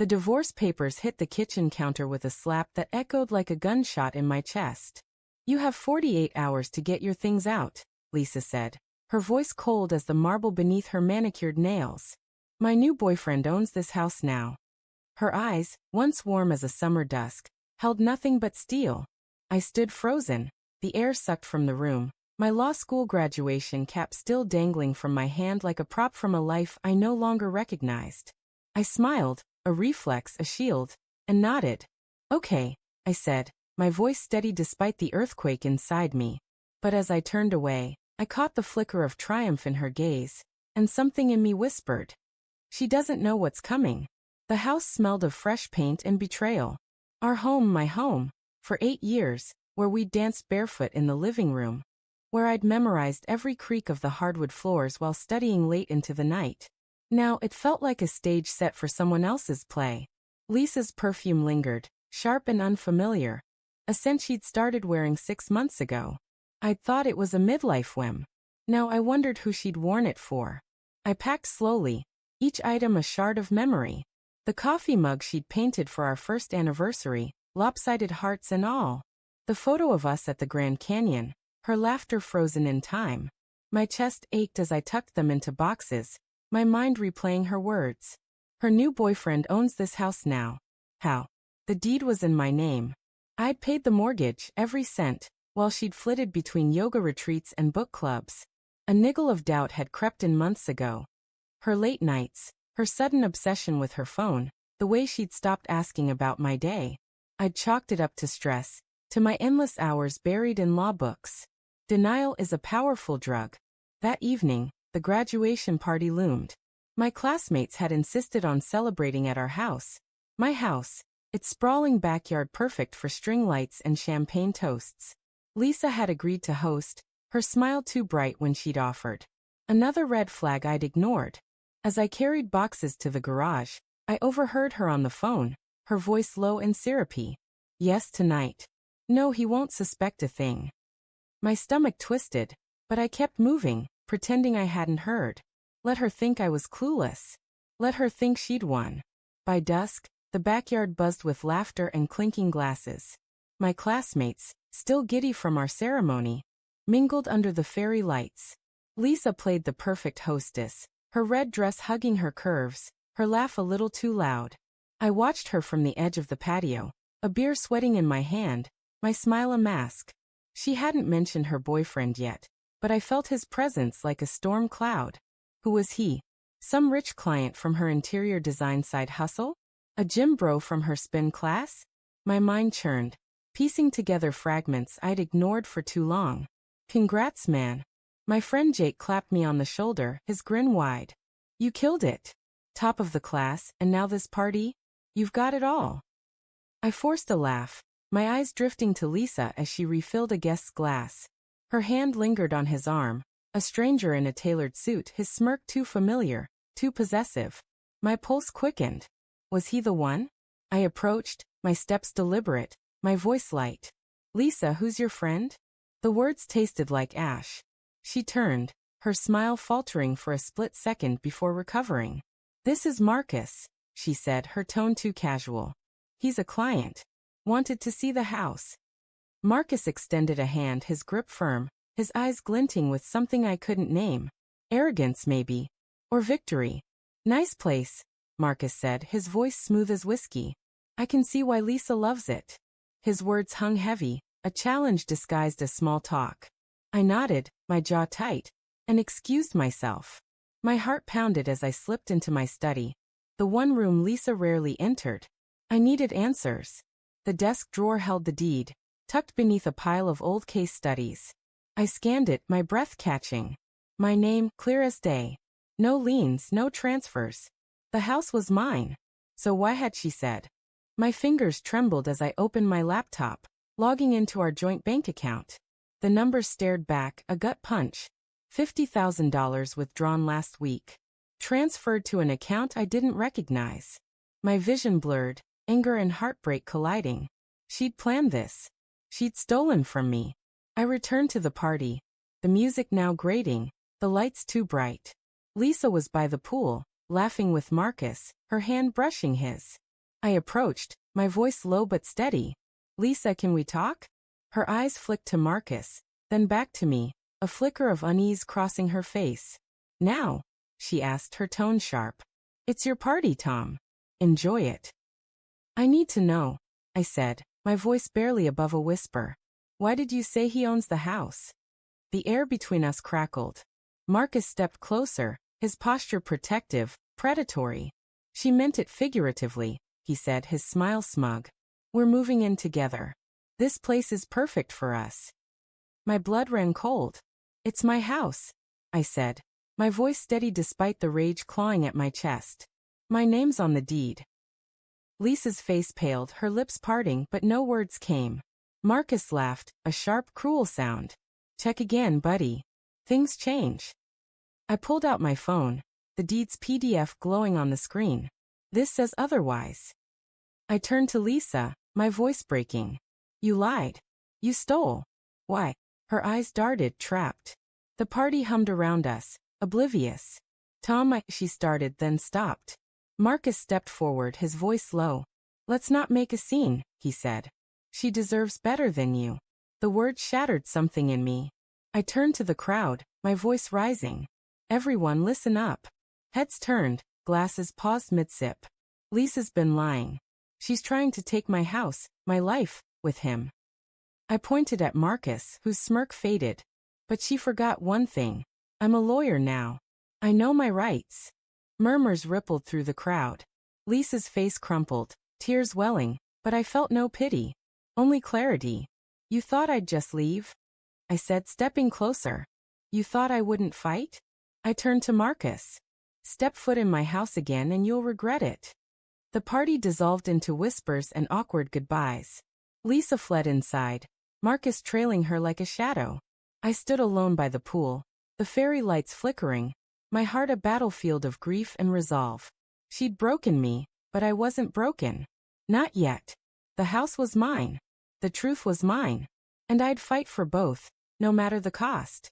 The divorce papers hit the kitchen counter with a slap that echoed like a gunshot in my chest. You have 48 hours to get your things out, Lisa said, her voice cold as the marble beneath her manicured nails. My new boyfriend owns this house now. Her eyes, once warm as a summer dusk, held nothing but steel. I stood frozen, the air sucked from the room, my law school graduation cap still dangling from my hand like a prop from a life I no longer recognized. I smiled, a reflex, a shield, and nodded. Okay, I said, my voice steady despite the earthquake inside me. But as I turned away, I caught the flicker of triumph in her gaze, and something in me whispered. She doesn't know what's coming. The house smelled of fresh paint and betrayal. Our home, my home, for 8 years, where we danced barefoot in the living room, where I'd memorized every creak of the hardwood floors while studying late into the night. Now it felt like a stage set for someone else's play. Lisa's perfume lingered, sharp and unfamiliar, a scent she'd started wearing 6 months ago. I'd thought it was a midlife whim. Now I wondered who she'd worn it for. I packed slowly, each item a shard of memory. The coffee mug she'd painted for our first anniversary, lopsided hearts and all. The photo of us at the Grand Canyon, her laughter frozen in time. My chest ached as I tucked them into boxes, my mind replaying her words. Her new boyfriend owns this house now. How? The deed was in my name. I'd paid the mortgage, every cent, while she'd flitted between yoga retreats and book clubs. A niggle of doubt had crept in months ago. Her late nights, her sudden obsession with her phone, the way she'd stopped asking about my day. I'd chalked it up to stress, to my endless hours buried in law books. Denial is a powerful drug. That evening, the graduation party loomed. My classmates had insisted on celebrating at our house. My house, its sprawling backyard perfect for string lights and champagne toasts. Lisa had agreed to host, her smile too bright when she'd offered. Another red flag I'd ignored. As I carried boxes to the garage, I overheard her on the phone, her voice low and syrupy. Yes, tonight. No, he won't suspect a thing. My stomach twisted, but I kept moving, pretending I hadn't heard. Let her think I was clueless. Let her think she'd won. By dusk, the backyard buzzed with laughter and clinking glasses. My classmates, still giddy from our ceremony, mingled under the fairy lights. Lisa played the perfect hostess, her red dress hugging her curves, her laugh a little too loud. I watched her from the edge of the patio, a beer sweating in my hand, my smile a mask. She hadn't mentioned her boyfriend yet, but I felt his presence like a storm cloud. Who was he? Some rich client from her interior design side hustle? A gym bro from her spin class? My mind churned, piecing together fragments I'd ignored for too long. Congrats, man. My friend Jake clapped me on the shoulder, his grin wide. You killed it. Top of the class, and now this party? You've got it all. I forced a laugh, my eyes drifting to Lisa as she refilled a guest's glass. Her hand lingered on his arm, a stranger in a tailored suit, his smirk too familiar, too possessive. My pulse quickened. Was he the one? I approached, my steps deliberate, my voice light. Lisa, who's your friend? The words tasted like ash. She turned, her smile faltering for a split second before recovering. This is Marcus, she said, her tone too casual. He's a client. Wanted to see the house. Marcus extended a hand, his grip firm, his eyes glinting with something I couldn't name. Arrogance, maybe. Or victory. Nice place, Marcus said, his voice smooth as whiskey. I can see why Lisa loves it. His words hung heavy, a challenge disguised as small talk. I nodded, my jaw tight, and excused myself. My heart pounded as I slipped into my study, the one room Lisa rarely entered. I needed answers. The desk drawer held the deed, tucked beneath a pile of old case studies. I scanned it, my breath catching. My name, clear as day. No liens, no transfers. The house was mine. So why had she said? My fingers trembled as I opened my laptop, logging into our joint bank account. The numbers stared back, a gut punch. $50,000 withdrawn last week. Transferred to an account I didn't recognize. My vision blurred, anger and heartbreak colliding. She'd planned this. She'd stolen from me. I returned to the party, the music now grating, the lights too bright. Lisa was by the pool, laughing with Marcus, her hand brushing his. I approached, my voice low but steady. Lisa, can we talk? Her eyes flicked to Marcus, then back to me, a flicker of unease crossing her face. Now? She asked, her tone sharp. It's your party, Tom. Enjoy it. I need to know, I said, my voice barely above a whisper. Why did you say he owns the house? The air between us crackled. Marcus stepped closer, his posture protective, predatory. She meant it figuratively, he said, his smile smug. We're moving in together. This place is perfect for us. My blood ran cold. It's my house, I said, my voice steady despite the rage clawing at my chest. My name's on the deed. Lisa's face paled, her lips parting, but no words came. Marcus laughed, a sharp, cruel sound. Check again, buddy. Things change. I pulled out my phone, the deed's PDF glowing on the screen. This says otherwise. I turned to Lisa, my voice breaking. You lied. You stole. Why? Her eyes darted, trapped. The party hummed around us, oblivious. Tom, she started, then stopped. Marcus stepped forward, his voice low. Let's not make a scene, he said. She deserves better than you. The words shattered something in me. I turned to the crowd, my voice rising. Everyone listen up. Heads turned, glasses paused mid-sip. Lisa's been lying. She's trying to take my house, my life, with him. I pointed at Marcus, whose smirk faded. But she forgot one thing. I'm a lawyer now. I know my rights. Murmurs rippled through the crowd. Lisa's face crumpled, tears welling, but I felt no pity. Only clarity. You thought I'd just leave? I said, stepping closer. You thought I wouldn't fight? I turned to Marcus. Step foot in my house again and you'll regret it. The party dissolved into whispers and awkward goodbyes. Lisa fled inside, Marcus trailing her like a shadow. I stood alone by the pool, the fairy lights flickering, my heart a battlefield of grief and resolve. She'd broken me, but I wasn't broken. Not yet. The house was mine. The truth was mine. And I'd fight for both, no matter the cost.